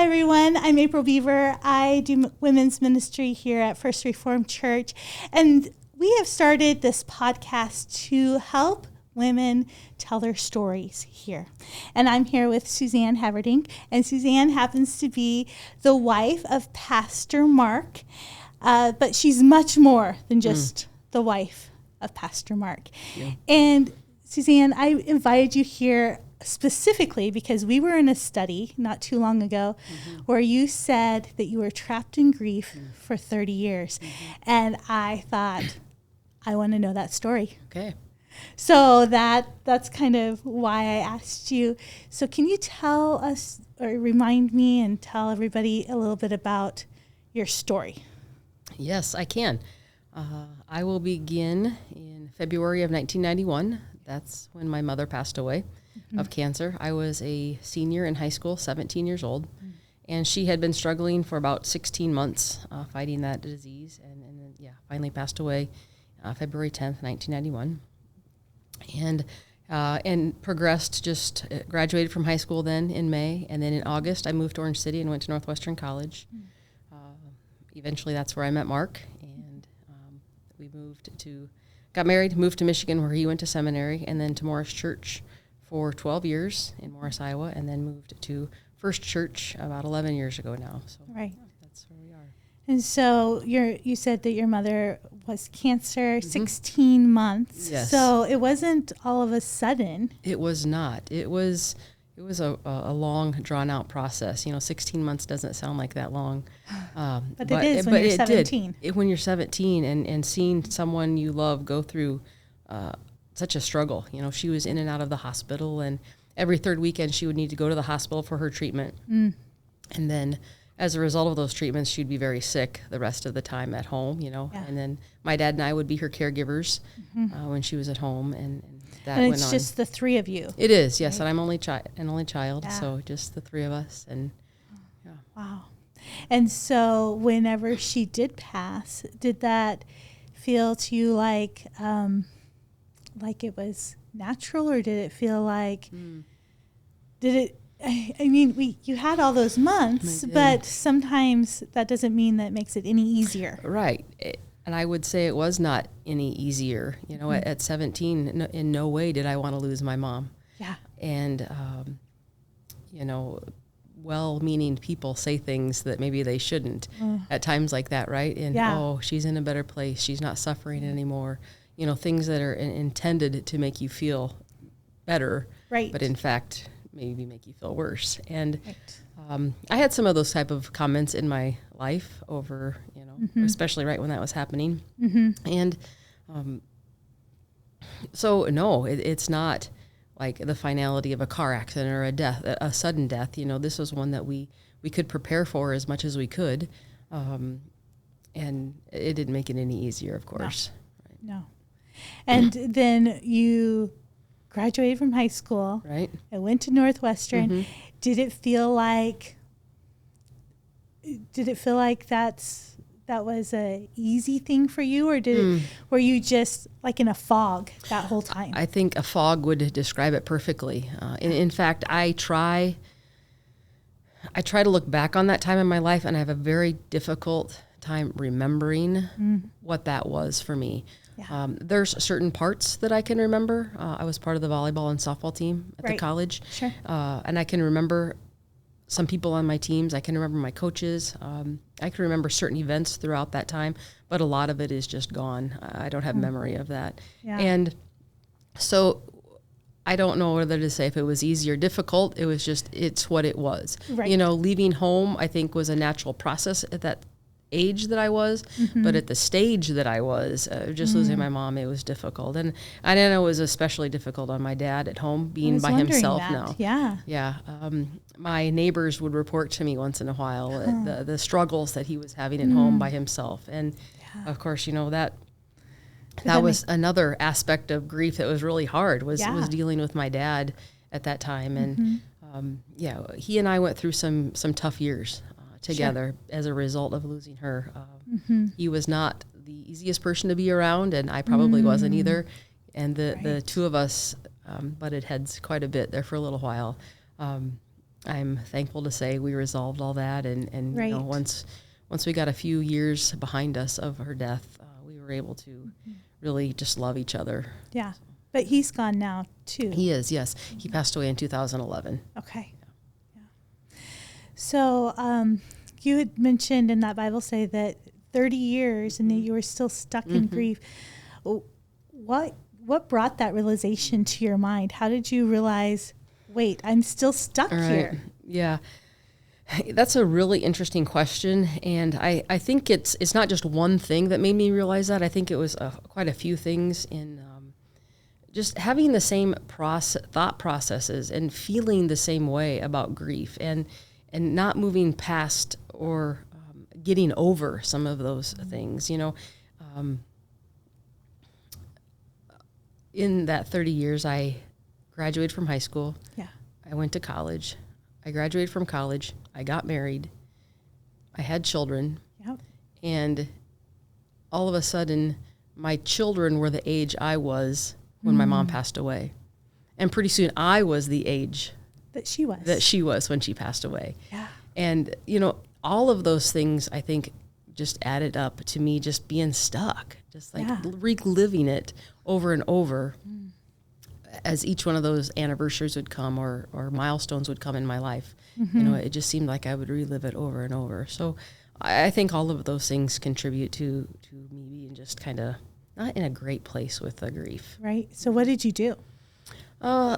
everyone. I'm April Beaver. I do women's ministry here at First Reformed Church. And we have started this podcast to help women tell their stories here. And I'm here with Suzanne Haverdink. And Suzanne happens to be the wife of Pastor Mark. But she's much more than just the wife of Pastor Mark. Yeah. And Suzanne, I invited you here specifically because we were in a study not too long ago where you said that you were trapped in grief for 30 years. And I thought, I want to know that story. Okay. So that's kind of why I asked you. So can you tell us or remind me and tell everybody a little bit about your story? Yes, I can. I will begin in February of 1991. That's when my mother passed away of cancer. I was a senior in high school, 17 years old, and she had been struggling for about 16 months fighting that disease, and then finally passed away February 10th, 1991. And progressed, just graduated from high school then in May, and then in August I moved to Orange City and went to Northwestern College. Eventually that's where I met Mark, and we got married, moved to Michigan where he went to seminary, and then to Morris Church for 12 years in Morris, Iowa, and then moved to First Church about 11 years ago now. So right. That's where we are. And so you said that your mother was cancer, 16 months. Yes. So it wasn't all of a sudden. It was not. It was a long, drawn-out process. 16 months doesn't sound like that long. But it is when you're 17. When you're 17 and seeing someone you love go through such a struggle. She was in and out of the hospital, and every third weekend she would need to go to the hospital for her treatment. And then as a result of those treatments, she'd be very sick the rest of the time at home, Yeah. And then my dad and I would be her caregivers when she was at home, and that went on. And it's just the three of you. It is, yes, right? And I'm an only child, yeah. So just the three of us. And Wow. And so whenever she did pass, did that feel to you like it was natural, or did it feel like, you had all those months, but sometimes that doesn't mean that makes it any easier. Right. And I would say it was not any easier. At 17, in no way did I want to lose my mom. Yeah. And, well-meaning people say things that maybe they shouldn't at times like that, right? And, she's in a better place. She's not suffering anymore. Things that are intended to make you feel better, right? But in fact, maybe make you feel worse. And I had some of those type of comments in my life over, especially right when that was happening. And so, no, it's not like the finality of a car accident or a sudden death. This was one that we could prepare for as much as we could. And it didn't make it any easier, of course. No. And then you graduated from high school. Right. I went to Northwestern. Did it feel like that was a easy thing for you, or were you just like in a fog that whole time? I think a fog would describe it perfectly. In fact, I try to look back on that time in my life, and I have a very difficult time remembering what that was for me. Yeah. There's certain parts that I can remember. I was part of the volleyball and softball team at the college. Sure. And I can remember some people on my teams. I can remember my coaches. I can remember certain events throughout that time, but a lot of it is just gone. I don't have memory of that. Yeah. And so I don't know whether to say if it was easy or difficult. It was just, it's what it was. Right. Leaving home, I think, was a natural process at that age that I was, but at the stage that I was, just losing my mom, it was difficult. And I know it was especially difficult on my dad at home, being by himself now. Yeah. Yeah. My neighbors would report to me once in a while the struggles that he was having at home by himself. And of course, that was another aspect of grief that was really hard, was dealing with my dad at that time. And he and I went through some tough years together as a result of losing her. He was not the easiest person to be around, and I probably wasn't either. And the two of us butted heads quite a bit there for a little while. I'm thankful to say we resolved all that. And Right. you know, once we got a few years behind us of her death, we were able to really just love each other. Yeah. But he's gone now, too. He is, yes. He passed away in 2011. Okay. Yeah. So you had mentioned in that Bible study that 30 years and that you were still stuck in grief. What brought that realization to your mind? How did you realize, wait, I'm still stuck here? Yeah. That's a really interesting question, and I think it's not just one thing that made me realize that. I think it was quite a few things in just having the same thought processes and feeling the same way about grief, and not moving past or getting over some of those things. You know, in that 30 years, I graduated from high school. Yeah. I went to college. I graduated from college. I got married. I had children. Yep. And all of a sudden, my children were the age I was when my mom passed away. And pretty soon, I was the age that she was when she passed away. Yeah. And, you know, all of those things, I think, just added up to me just being stuck, just like reliving it over and over. As each one of those anniversaries would come or milestones would come in my life, you know, it just seemed like I would relive it over and over. So I think all of those things contribute to me being just kind of not in a great place with the grief. Right. So what did you do?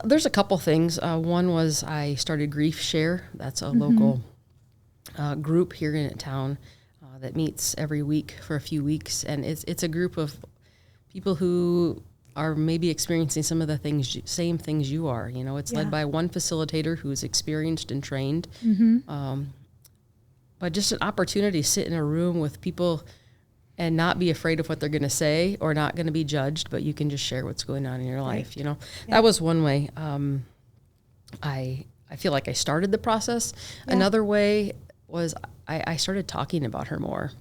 There's a couple things. One was I started Grief Share. That's a local group here in town that meets every week for a few weeks. And it's a group of people who are maybe experiencing some of the same things you are. You know, it's led by one facilitator who's experienced and trained. But just an opportunity to sit in a room with people and not be afraid of what they're going to say or not going to be judged, but you can just share what's going on in your life. You know, that was one way. I feel like I started the process. Another way was I started talking about her more.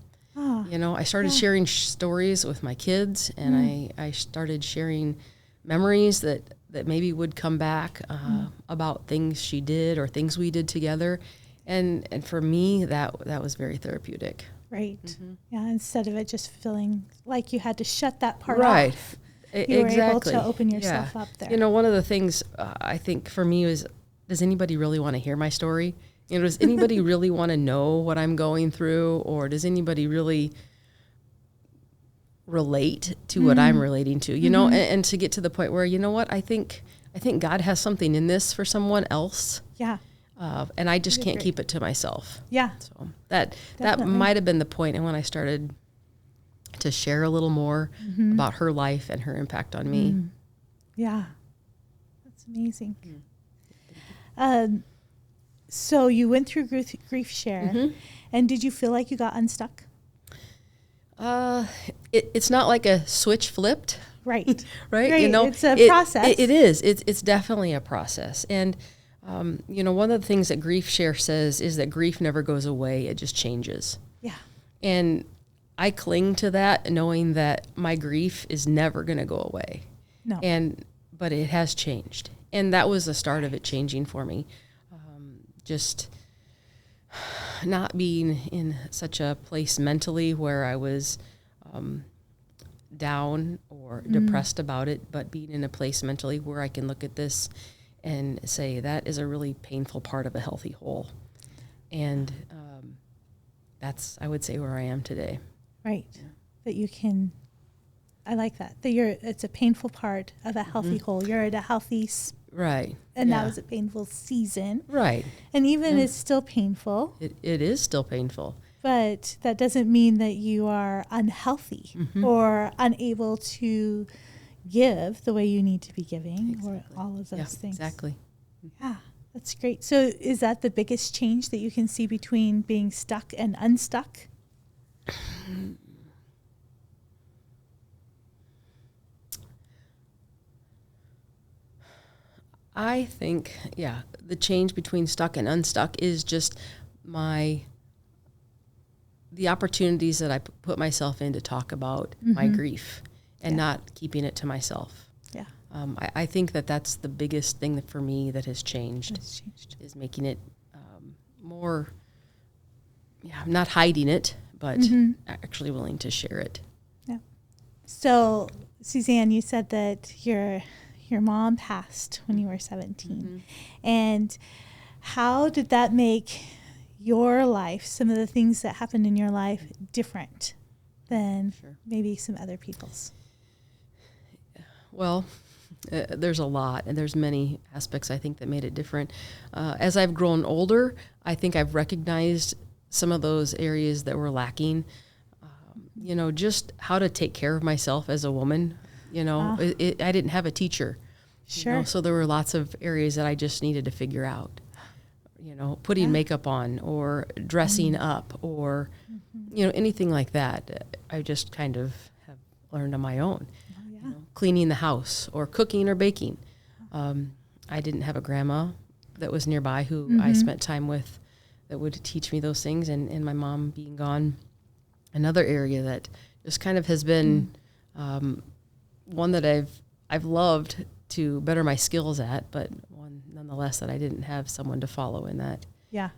You know, I started sharing stories with my kids, and I started sharing memories that maybe would come back about things she did or things we did together. And for me, that was very therapeutic. Right. Yeah, instead of it just feeling like you had to shut that part right. off. You were able to open yourself up there. You know, one of the things I think for me was, does anybody really want to hear my story? You know, does anybody really want to know what I'm going through, or does anybody really relate to what I'm relating to? You know, and to get to the point where, you know what, I think God has something in this for someone else. Yeah. And I just can't keep it to myself. Yeah. So that might have been the point, and when I started to share a little more about her life and her impact on me. Yeah. That's amazing. So you went through Grief Share, and did you feel like you got unstuck? It's not like a switch flipped. Right. Right. You know, it's a process. It is. It's definitely a process. And, you know, one of the things that Grief Share says is that grief never goes away. It just changes. Yeah. And I cling to that, knowing that my grief is never going to go away. No. But it has changed. And that was the start of it changing for me. Just not being in such a place mentally where I was down or depressed about it, but being in a place mentally where I can look at this and say that is a really painful part of a healthy whole. And that's, I would say, where I am today. Right. Yeah. That you can, I like that. It's a painful part of a healthy whole. You're at a healthy right. And that was a painful season. Right. And even it's still painful. It is still painful. But that doesn't mean that you are unhealthy or unable to give the way you need to be giving or all of those things. Exactly. Yeah, that's great. So is that the biggest change that you can see between being stuck and unstuck? I think, the change between stuck and unstuck is just the opportunities that I put myself in to talk about my grief and not keeping it to myself. Yeah. I think that's the biggest thing that for me that has changed. Is making it more, I'm not hiding it, but actually willing to share it. Yeah. So, Suzanne, you said that your mom passed when you were 17. And how did that make your life, some of the things that happened in your life, different than maybe some other people's? Well, there's a lot, and there's many aspects, I think, that made it different. As I've grown older, I think I've recognized some of those areas that were lacking. Just how to take care of myself as a woman. I didn't have a teacher. Sure. So there were lots of areas that I just needed to figure out. Putting makeup on or dressing up or, anything like that. I just kind of have learned on my own. Cleaning the house or cooking or baking. I didn't have a grandma that was nearby who I spent time with that would teach me those things. And my mom being gone, another area that just kind of has been one that I've loved to better my skills at, but one nonetheless that I didn't have someone to follow in that. Yeah.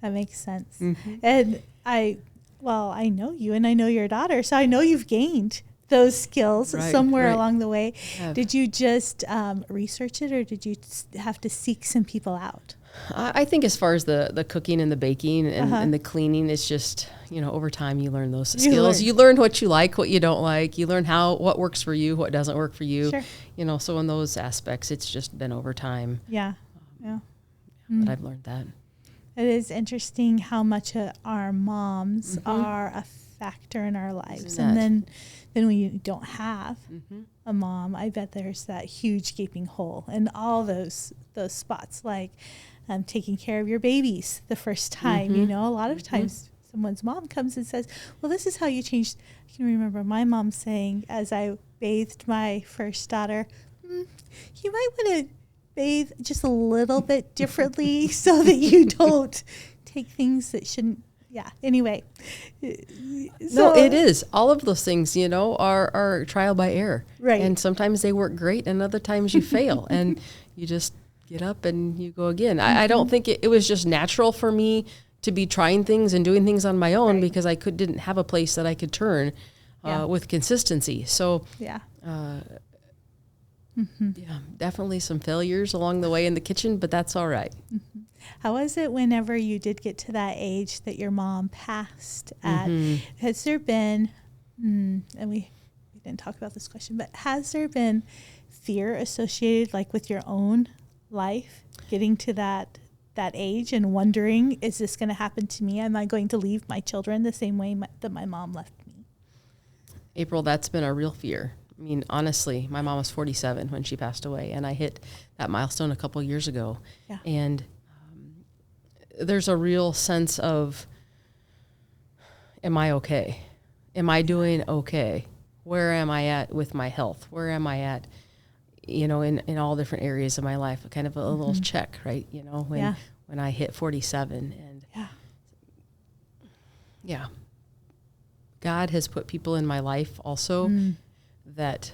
That makes sense. And I know you and I know your daughter, so I know you've gained those skills somewhere along the way. Did you just research it, or did you have to seek some people out? I think as far as the cooking and the baking and the cleaning, it's just, over time you learn those skills. You learn what you like, what you don't like. You learn what works for you, what doesn't work for you. Sure. So in those aspects, it's just been over time. Yeah. That I've learned that. It is interesting how much our moms are a factor in our lives. And then when you don't have a mom, I bet there's that huge gaping hole in all those spots, like taking care of your babies the first time. A lot of times someone's mom comes and says, well, this is how you change. I can remember my mom saying, as I bathed my first daughter, you might want to bathe just a little bit differently so that you don't take things that shouldn't. Yeah. Anyway. No, it is. All of those things, are trial by error. Right. And sometimes they work great and other times you fail and you just get up and you go again. I don't think it was just natural for me to be trying things and doing things on my own because I didn't have a place that I could turn with consistency. So definitely some failures along the way in the kitchen, but that's all right. How was it whenever you did get to that age that your mom passed at? Has there been, and we didn't talk about this question, but has there been fear associated like with your own life, getting to that age and wondering, is this going to happen to me? Am I going to leave my children the same way that my mom left me? April, that's been a real fear. I mean, honestly, my mom was 47 when she passed away, and I hit that milestone a couple of years ago. Yeah. And there's a real sense of, am I okay? Am I doing okay? Where am I at with my health? Where am I at, in all different areas of my life? Kind of a little check, right? When I hit 47. And God has put people in my life also that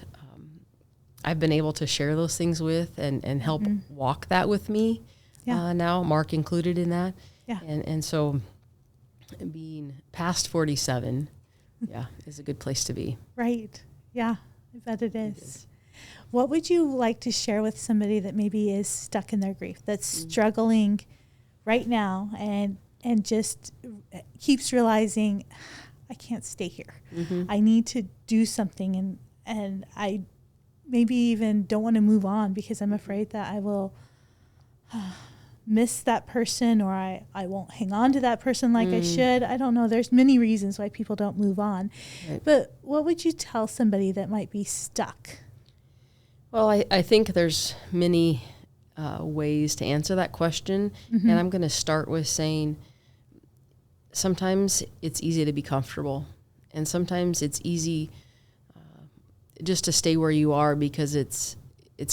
I've been able to share those things with and help walk that with me. Now, Mark included in that. Yeah. And so being past 47, is a good place to be. Right. Yeah, I bet it is. What would you like to share with somebody that maybe is stuck in their grief, that's struggling right now and just keeps realizing, I can't stay here. I need to do something, and I maybe even don't want to move on because I'm afraid that I will miss that person, or I won't hang on to that person like I should. I don't know. There's many reasons why people don't move on. Right. But what would you tell somebody that might be stuck? Well, I think there's many ways to answer that question. And I'm going to start with saying sometimes it's easy to be comfortable. And sometimes it's easy just to stay where you are because it's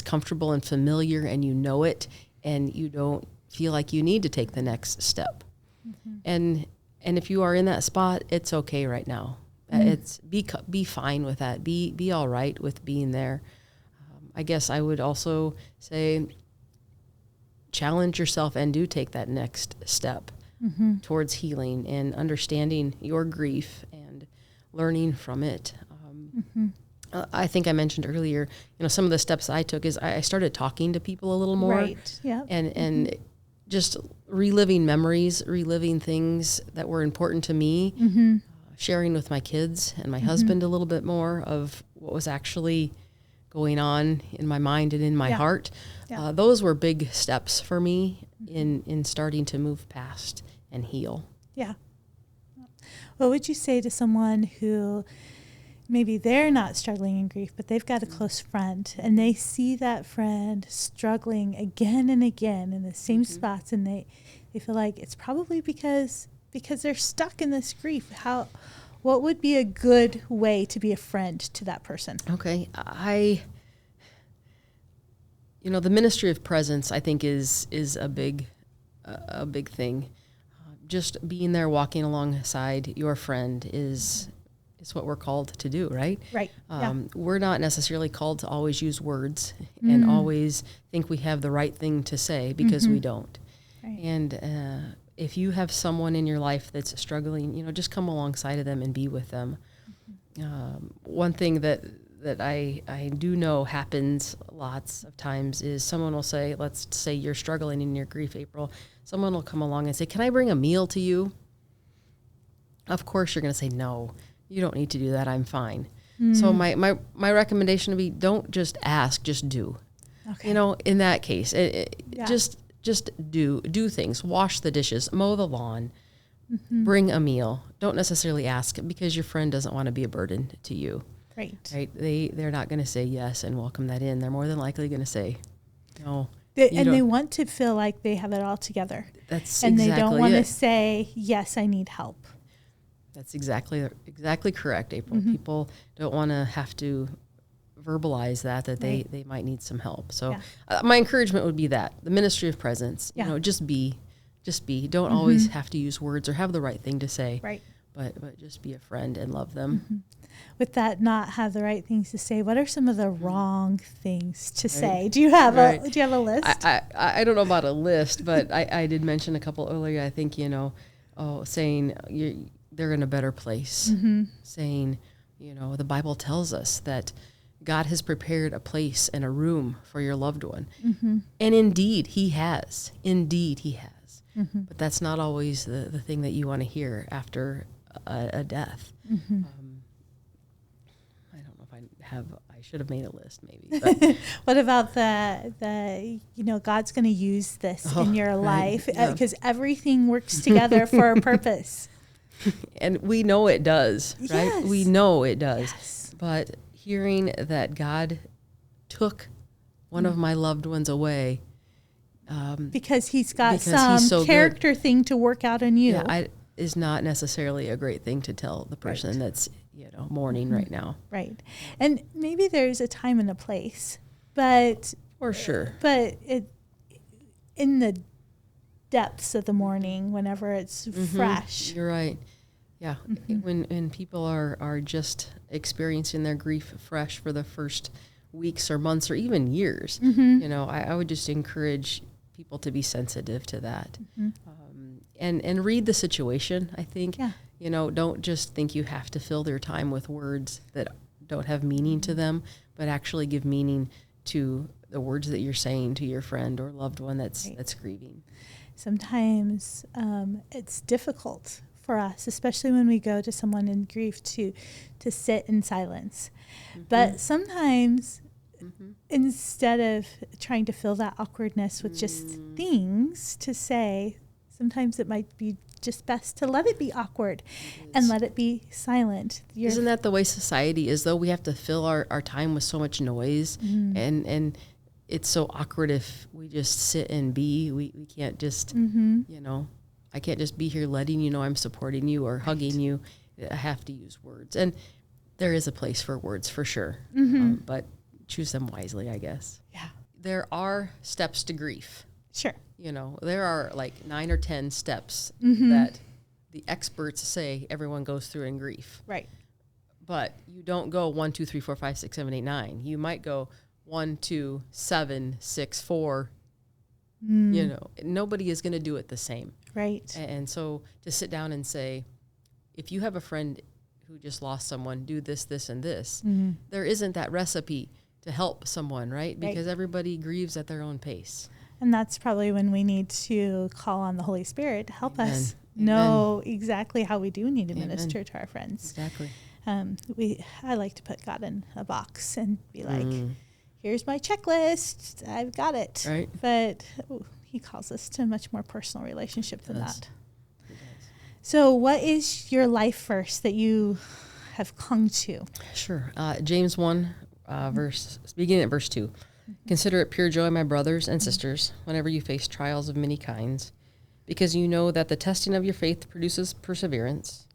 comfortable and familiar and you know it and you don't feel like you need to take the next step. And if you are in that spot, it's okay right now. It's be fine with that. Be all right with being there. I guess I would also say challenge yourself and do take that next step towards healing and understanding your grief and learning from it. I think I mentioned earlier, some of the steps I took is I started talking to people a little more. Right. Yeah. And just reliving memories, reliving things that were important to me, sharing with my kids and my husband a little bit more of what was actually going on in my mind and in my heart. Yeah. Those were big steps for me in starting to move past and heal. Yeah. What would you say to someone who maybe they're not struggling in grief, but they've got a close friend and they see that friend struggling again and again in the same spots, and they feel like it's probably because they're stuck in this grief? What would be a good way to be a friend to that person? Okay. The ministry of presence, I think, is a big thing. Just being there, walking alongside your friend is what we're called to do, right? Right. We're not necessarily called to always use words and always think we have the right thing to say, because we don't. Right. And if you have someone in your life that's struggling, just come alongside of them and be with them. One thing that I do know happens lots of times is someone will say, let's say you're struggling in your grief, April. Someone will come along and say, can I bring a meal to you? Of course you're going to say, no, you don't need to do that. I'm fine. So my recommendation would be, don't just ask, just do. Okay. In that case, just do things. Wash the dishes, mow the lawn, bring a meal. Don't necessarily ask, because your friend doesn't want to be a burden to you. Right. They're not going to say yes and welcome that in. They're more than likely going to say no. They want to feel like they have it all together. And they don't want to say, yes, I need help. That's exactly correct, April. People don't want to have to verbalize that they might need some help. So my encouragement would be that the ministry of presence, just be. Don't always have to use words or have the right thing to say. Right. But just be a friend and love them. With that, not have the right things to say, what are some of the wrong things to say? Do you have a list? I don't know about a list, but I did mention a couple earlier. I think, saying they're in a better place. Saying, the Bible tells us that God has prepared a place and a room for your loved one. And indeed he has. But that's not always the thing that you want to hear after a death. I should have made a list maybe. But. What about the God's going to use this in your life, because everything works together for a purpose. And we know it does, right? Yes. We know it does. Yes. But hearing that God took one of my loved ones away, because he's got some character thing to work out in you, is not necessarily a great thing to tell the person that's mourning right now. Right. And maybe there's a time and a place, but for sure. But in the depths of the mourning, whenever it's fresh. You're right. Yeah. When people are just experiencing their grief fresh for the first weeks or months or even years, I would just encourage people to be sensitive to that. And read the situation, I think. Yeah. Don't just think you have to fill their time with words that don't have meaning to them, but actually give meaning to the words that you're saying to your friend or loved one that's grieving. Sometimes it's difficult for us, especially when we go to someone in grief, to sit in silence. But sometimes instead of trying to fill that awkwardness with just things to say, sometimes it might be just best to let it be awkward and let it be silent. Isn't that the way society is, though? We have to fill our time with so much noise, and it's so awkward if we just sit and be. We can't just, I can't just be here letting you know I'm supporting you or hugging you. I have to use words. And there is a place for words, for sure, but choose them wisely, I guess. Yeah. There are steps to grief. Sure. There are like 9 or 10 steps that the experts say everyone goes through in grief. Right. But you don't go 1, 2, 3, 4, 5, 6, 7, 8, 9. You might go 1, 2, 7, 6, 4, You know, nobody is going to do it the same. Right. And so to sit down and say, if you have a friend who just lost someone, do this, this, and this, there isn't that recipe to help someone, right? Because everybody grieves at their own pace. And that's probably when we need to call on the Holy Spirit to help us Amen. know exactly how we do need to minister to our friends. Exactly. I like to put God in a box and be like, here's my checklist. I've got it. Right. But he calls us to a much more personal relationship than that. He does. So what is your life verse that you have clung to? Sure. James 1, beginning at verse 2. Consider it pure joy, my brothers and sisters, whenever you face trials of many kinds, because you know that the testing of your faith produces perseverance.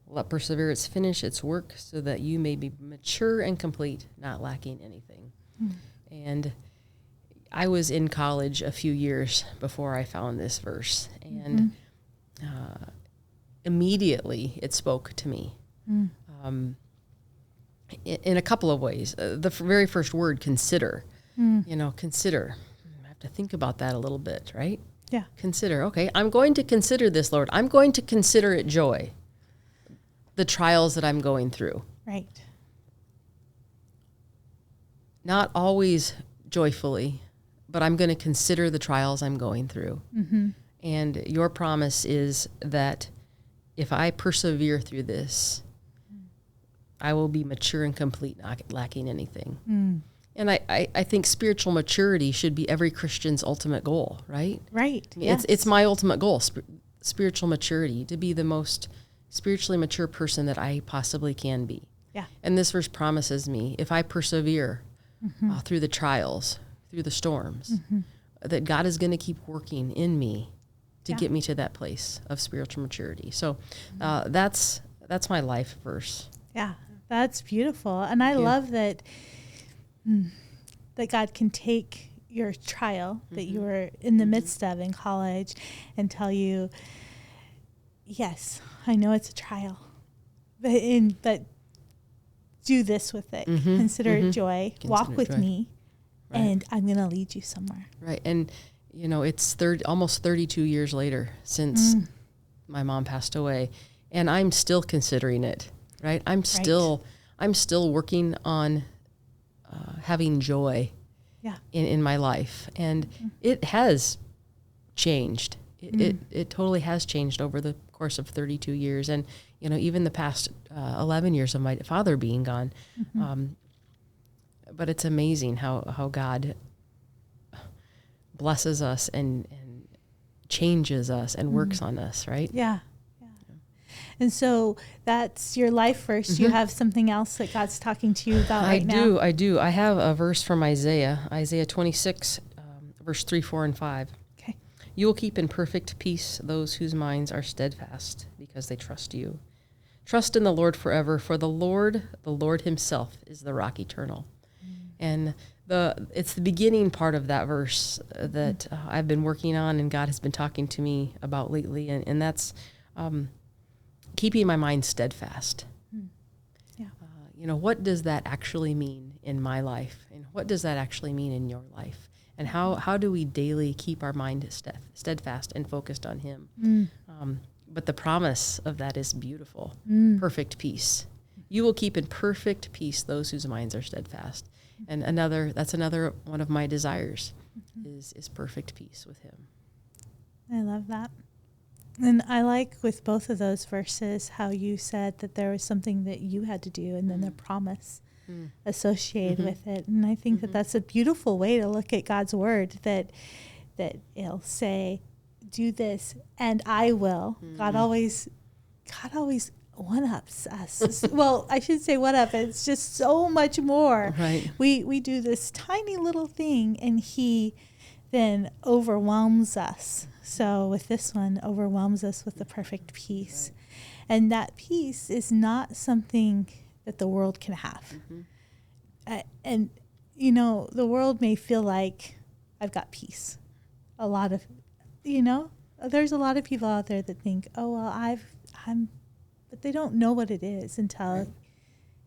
Let perseverance finish its work so that you may be mature and complete, not lacking anything. And I was in college a few years before I found this verse, and immediately it spoke to me in a couple of ways. The very first word, consider. You know, consider. I have to think about that a little bit, right? Yeah. Consider. Okay, I'm going to consider this, Lord. I'm going to consider it joy, the trials that I'm going through. Right. Not always joyfully, but I'm going to consider the trials I'm going through. And your promise is that if I persevere through this, I will be mature and complete, not lacking anything. And I think spiritual maturity should be every Christian's ultimate goal, right? Right. I mean, it's my ultimate goal, spiritual maturity, to be the most spiritually mature person that I possibly can be. Yeah. And this verse promises me, if I persevere through the trials, through the storms, that God is going to keep working in me to get me to that place of spiritual maturity. So that's my life verse. Yeah, that's beautiful. And I love that that God can take your trial that you were in the midst of in college and tell you, yes, I know it's a trial, but do this with it. Consider it joy. Walk with me, and I'm going to lead you somewhere. Right. And, you know, it's almost 32 years later since my mom passed away, and I'm still considering it, right? I'm still working on having joy in my life. And it has changed. It totally has changed over the course of 32 years. And, you know, even the past 11 years of my father being gone. But it's amazing how God blesses us and changes us and works on us, right? Yeah. And so that's your life verse. You have something else that God's talking to you about right now? I do. I have a verse from Isaiah 26, verse 3, 4, and 5. Okay. You will keep in perfect peace those whose minds are steadfast because they trust you. Trust in the Lord forever, for the Lord himself is the rock eternal. And it's the beginning part of that verse that I've been working on and God has been talking to me about lately. And that's keeping my mind steadfast. You know, what does that actually mean in my life? And what does that actually mean in your life? And how do we daily keep our mind steadfast and focused on him? But the promise of that is beautiful. Perfect peace. You will keep in perfect peace those whose minds are steadfast. And that's another one of my desires is perfect peace with him. I love that. And I like with both of those verses how you said that there was something that you had to do and then the promise associated with it. And I think that that's a beautiful way to look at God's word, that it'll say, do this and I will. God always one-ups us. Well, I should say one-up. It's just so much more. Right. We do this tiny little thing and he then overwhelms us. So with this one, overwhelms us with the perfect peace. Right. And that peace is not something that the world can have. And, you know, the world may feel like I've got peace. There's a lot of people out there that think, oh, well, but they don't know what it is until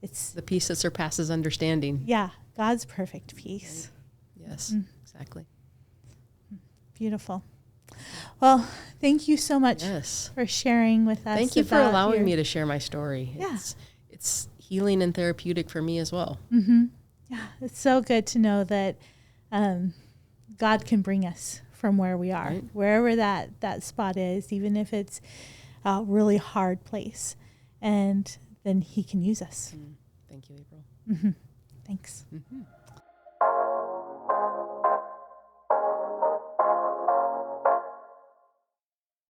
it's the peace that surpasses understanding. Yeah, God's perfect peace. Right. Yes, exactly. beautiful. Well, thank you so much Yes. for sharing with us. Thank you for allowing me to share my story. Yeah. It's healing and therapeutic for me as well. Mm-hmm. Yeah, it's so good to know that God can bring us from where we are, right, wherever that spot is, even if it's a really hard place, and then he can use us. Thank you, April. Mm-hmm. Thanks. Mm-hmm.